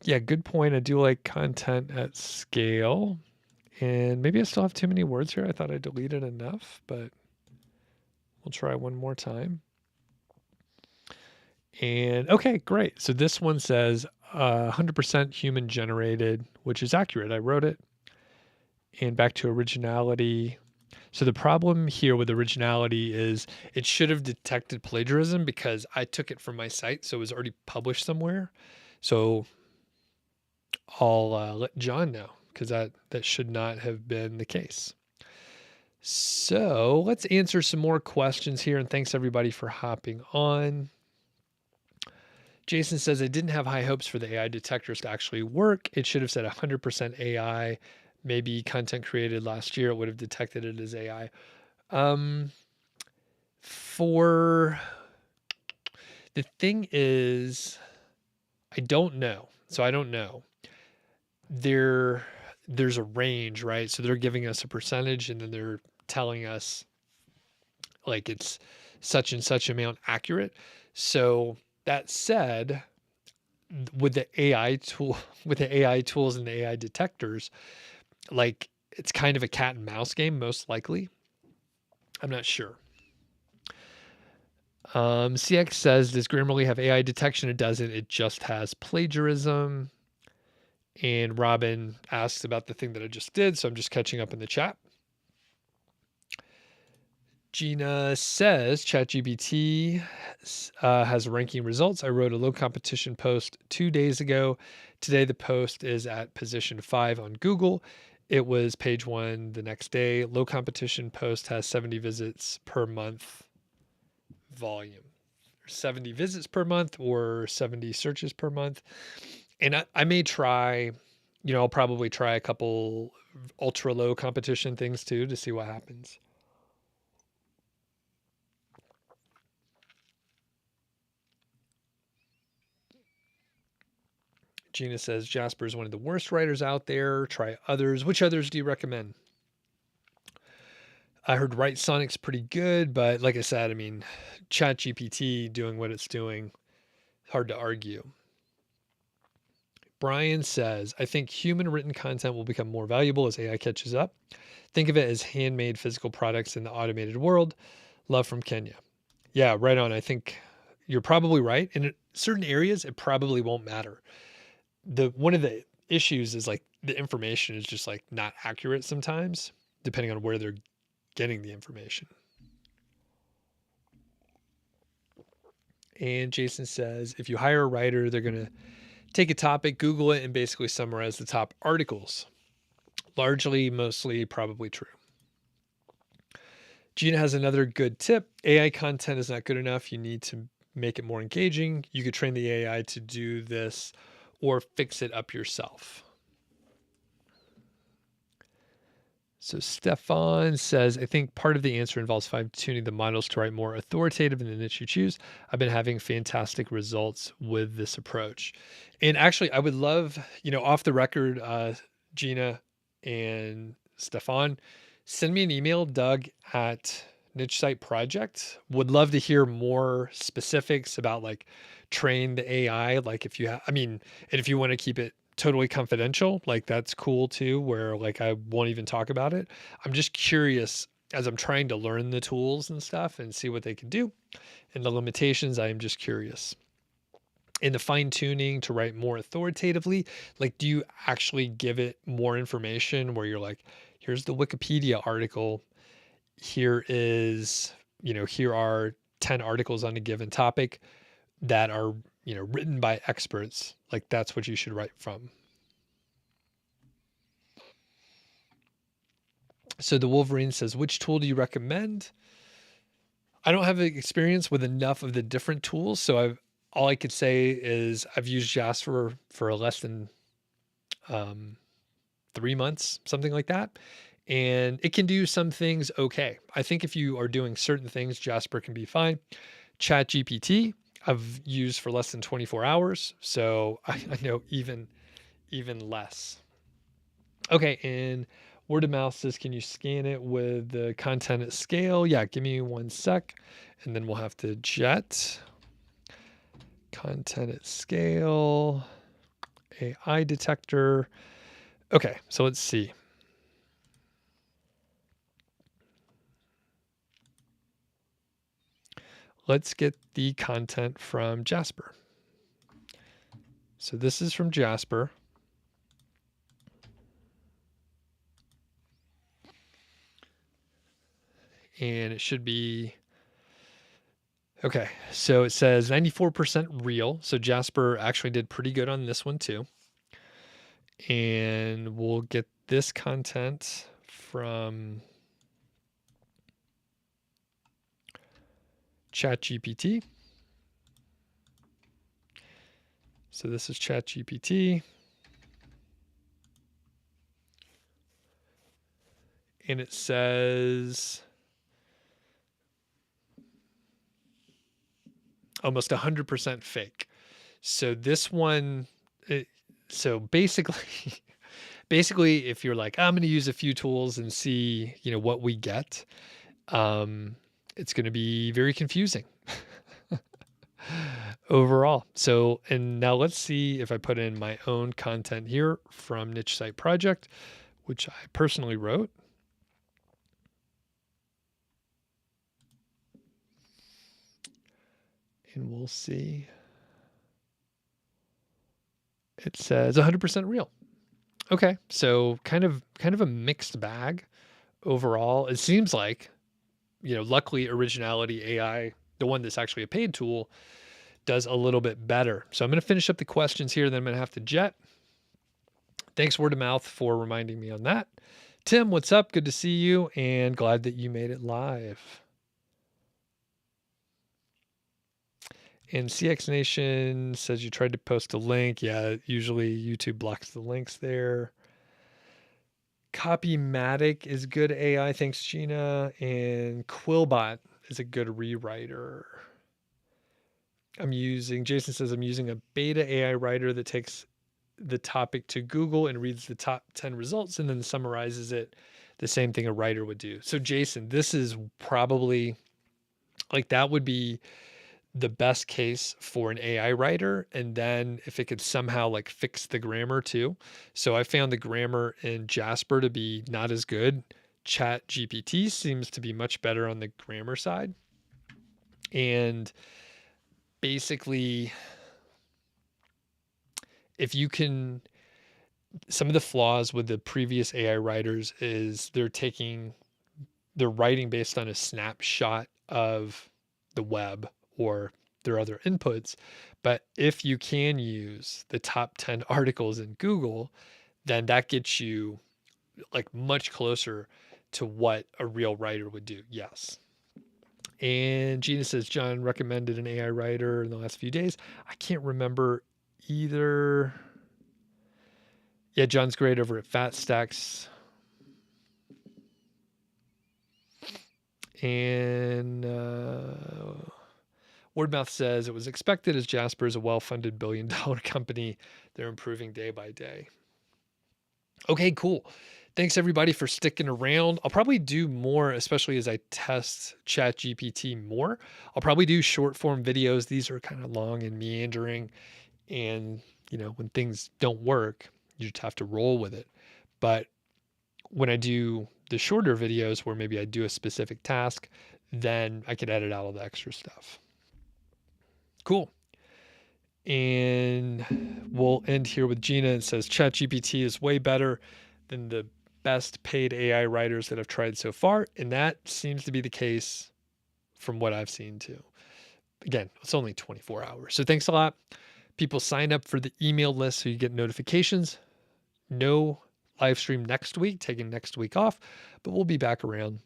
Yeah, good point. I do like content at scale. And maybe I still have too many words here. I thought I deleted enough, but we'll try one more time. And okay, great. So this one says 100% human generated, which is accurate. I wrote it. And back to originality. So the problem here with originality is it should have detected plagiarism because I took it from my site, so it was already published somewhere. So I'll let John know, because that should not have been the case. So let's answer some more questions here, and thanks everybody for hopping on. Jason says, I didn't have high hopes for the AI detectors to actually work. It should have said 100% AI. Maybe content created last year, it would have detected it as AI. For the thing is, I don't know. So I don't know. There's a range, right? So they're giving us a percentage, and then they're telling us like it's such and such amount accurate. So that said, with the AI tool, with the AI tools and the AI detectors, like it's kind of a cat and mouse game, most likely. I'm not sure. CX says, does Grammarly have AI detection? It doesn't. It just has plagiarism. And Robin asks about the thing that I just did, so I'm just catching up in the chat. Gina says ChatGPT has ranking results. I wrote a low competition post 2 days ago. Today, the post is at position 5 on Google. It was page 1 the next day. Low competition post has 70 visits per month volume, 70 visits per month or 70 searches per month. And I may try, I'll probably try a couple ultra low competition things too to see what happens. Gina says Jasper is one of the worst writers out there. Try others. Which others do you recommend? I heard Write Sonic's pretty good, but like I said, I mean, ChatGPT doing what it's doing, hard to argue. Brian says, I think human written content will become more valuable as AI catches up. Think of it as handmade physical products in the automated world. Love from Kenya. Yeah, right on. I think you're probably right. In certain areas, it probably won't matter. One of the issues is like the information is just like not accurate sometimes, depending on where they're getting the information. And Jason says, if you hire a writer, they're going to take a topic, Google it, and basically summarize the top articles. Largely, mostly, probably true. Gina has another good tip. AI content is not good enough. You need to make it more engaging. You could train the AI to do this or fix it up yourself. So Stefan says, I think part of the answer involves fine-tuning the models to write more authoritative in the niche you choose. I've been having fantastic results with this approach. And actually, I would love, off the record, Gina and Stefan, send me an email, Doug at Niche Site Project. Would love to hear more specifics about like train the AI. Like if you have, and if you want to keep it totally confidential, like that's cool too, where like I won't even talk about it. I'm just curious as I'm trying to learn the tools and stuff and see what they can do and the limitations. I am just curious. In the fine tuning to write more authoritatively, like do you actually give it more information where you're like, here's the Wikipedia article, here is, here are 10 articles on a given topic that are, written by experts. Like that's what you should write from. So the Wolverine says, which tool do you recommend? I don't have experience with enough of the different tools. So all I could say is I've used Jasper for less than 3 months, something like that. And it can do some things okay. I think if you are doing certain things, Jasper can be fine. ChatGPT, I've used for less than 24 hours. So I know even less. Okay, and word of mouth says, can you scan it with the content at scale? Yeah, give me 1 sec, and then we'll have to jet. Content at scale, AI detector. Okay, so let's see. Let's get the content from Jasper. So this is from Jasper. And it should be, okay, so it says 94% real. So Jasper actually did pretty good on this one too. And we'll get this content from ChatGPT. So this is ChatGPT. And it says almost 100% fake. So this one, so basically, if you're like, I'm going to use a few tools and see, what we get, it's going to be very confusing overall. So, and now let's see if I put in my own content here from Niche Site Project, which I personally wrote. And we'll see. It says 100% real. Okay, so kind of a mixed bag overall. It seems like luckily Originality AI, the one that's actually a paid tool, does a little bit better. So I'm going to finish up the questions here, then I'm going to have to jet. Thanks, word of mouth, for reminding me on that. Tim, what's up? Good to see you, and glad that you made it live. And CX Nation says you tried to post a link. Yeah, usually YouTube blocks the links there. Copymatic is good AI. Thanks, Gina. And Quillbot is a good rewriter. Jason says, I'm using a beta AI writer that takes the topic to Google and reads the top 10 results and then summarizes it the same thing a writer would do. So, Jason, this is probably like that would be the best case for an AI writer. And then if it could somehow like fix the grammar too. So I found the grammar in Jasper to be not as good. Chat GPT seems to be much better on the grammar side. And basically, if you can, some of the flaws with the previous AI writers is they're writing based on a snapshot of the web or their other inputs. But if you can use the top 10 articles in Google, then that gets you like much closer to what a real writer would do. Yes. And Gina says, John recommended an AI writer in the last few days. I can't remember either. Yeah, John's great over at Fat Stacks. And Wordmouth says it was expected as Jasper is a well-funded billion-dollar company. They're improving day by day. Okay, cool. Thanks everybody for sticking around. I'll probably do more, especially as I test ChatGPT more. I'll probably do short form videos. These are kind of long and meandering. And, when things don't work, you just have to roll with it. But when I do the shorter videos where maybe I do a specific task, then I can edit out all the extra stuff. Cool. And we'll end here with Gina. It says ChatGPT is way better than the best paid AI writers that I've tried so far. And that seems to be the case from what I've seen too. Again, it's only 24 hours. So thanks a lot. People sign up for the email list so you get notifications. No live stream next week, taking next week off, but we'll be back around.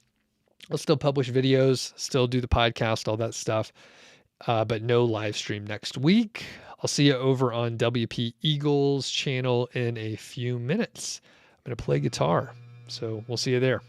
I'll still publish videos, still do the podcast, all that stuff, but no live stream next week. I'll see you over on WP Eagles channel in a few minutes. I'm going to play guitar, so we'll see you there.